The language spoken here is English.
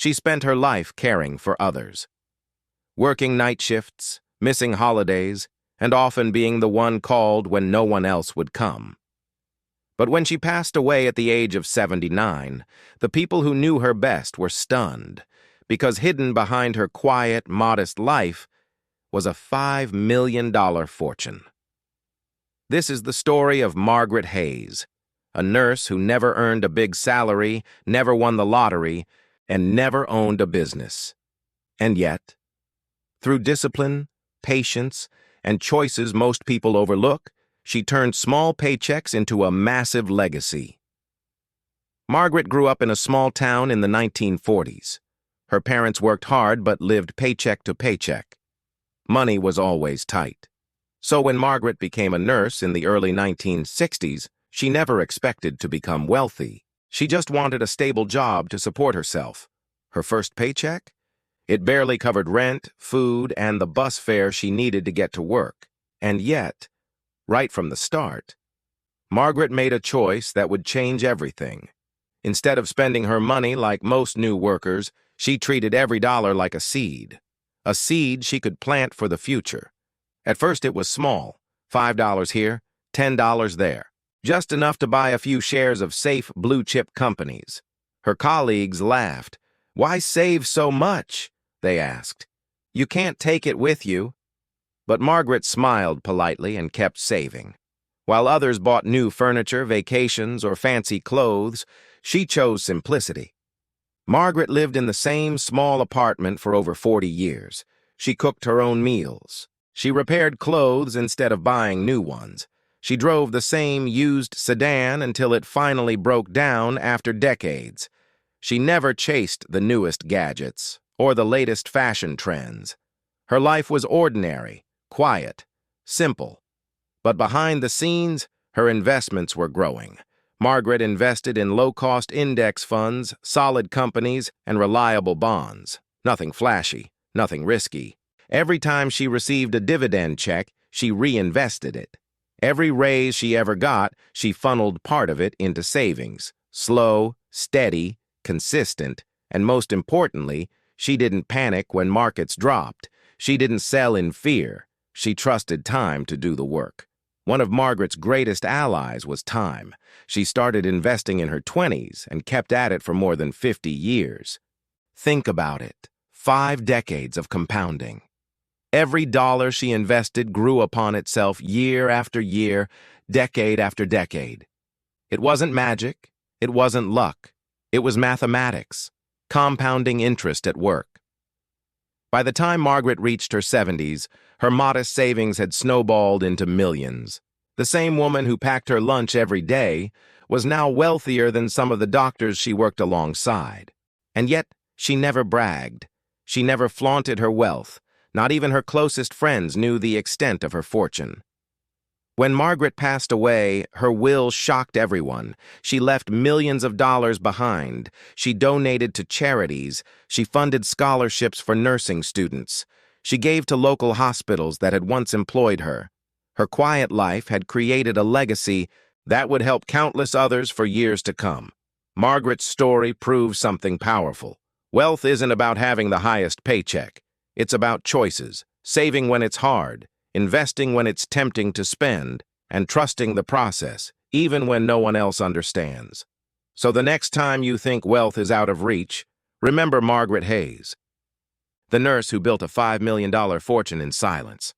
She spent her life caring for others, working night shifts, missing holidays, and often being the one called when no one else would come. But when she passed away at the age of 79, the people who knew her best were stunned, because hidden behind her quiet, modest life was a $5 million fortune. This is the story of Margaret Hayes, a nurse who never earned a big salary, never won the lottery, and never owned a business. And yet, through discipline, patience, and choices most people overlook, she turned small paychecks into a massive legacy. Margaret grew up in a small town in the 1940s. Her parents worked hard but lived paycheck to paycheck. Money was always tight. So when Margaret became a nurse in the early 1960s, she never expected to become wealthy. She just wanted a stable job to support herself. Her first paycheck? It barely covered rent, food, and the bus fare she needed to get to work. And yet, right from the start, Margaret made a choice that would change everything. Instead of spending her money like most new workers, she treated every dollar like a seed she could plant for the future. At first it was small, $5 here, $10 there, just enough to buy a few shares of safe blue-chip companies. Her colleagues laughed. "Why save so much?" they asked. "You can't take it with you." But Margaret smiled politely and kept saving. While others bought new furniture, vacations, or fancy clothes, she chose simplicity. Margaret lived in the same small apartment for over 40 years. She cooked her own meals. She repaired clothes instead of buying new ones. She drove the same used sedan until it finally broke down after decades. She never chased the newest gadgets or the latest fashion trends. Her life was ordinary, quiet, simple. But behind the scenes, her investments were growing. Margaret invested in low-cost index funds, solid companies, and reliable bonds. Nothing flashy, nothing risky. Every time she received a dividend check, she reinvested it. Every raise she ever got, she funneled part of it into savings. Slow, steady, consistent, and most importantly, she didn't panic when markets dropped. She didn't sell in fear. She trusted time to do the work. One of Margaret's greatest allies was time. She started investing in her 20s and kept at it for more than 50 years. Think about it. 5 decades of compounding. Every dollar she invested grew upon itself year after year, decade after decade. It wasn't magic. It wasn't luck. It was mathematics, compounding interest at work. By the time Margaret reached her 70s, her modest savings had snowballed into millions. The same woman who packed her lunch every day was now wealthier than some of the doctors she worked alongside. And yet, she never bragged. She never flaunted her wealth. Not even her closest friends knew the extent of her fortune. When Margaret passed away, her will shocked everyone. She left millions of dollars behind. She donated to charities. She funded scholarships for nursing students. She gave to local hospitals that had once employed her. Her quiet life had created a legacy that would help countless others for years to come. Margaret's story proves something powerful. Wealth isn't about having the highest paycheck. It's about choices, saving when it's hard, investing when it's tempting to spend, and trusting the process, even when no one else understands. So the next time you think wealth is out of reach, remember Margaret Hayes, the nurse who built a $5 million fortune in silence.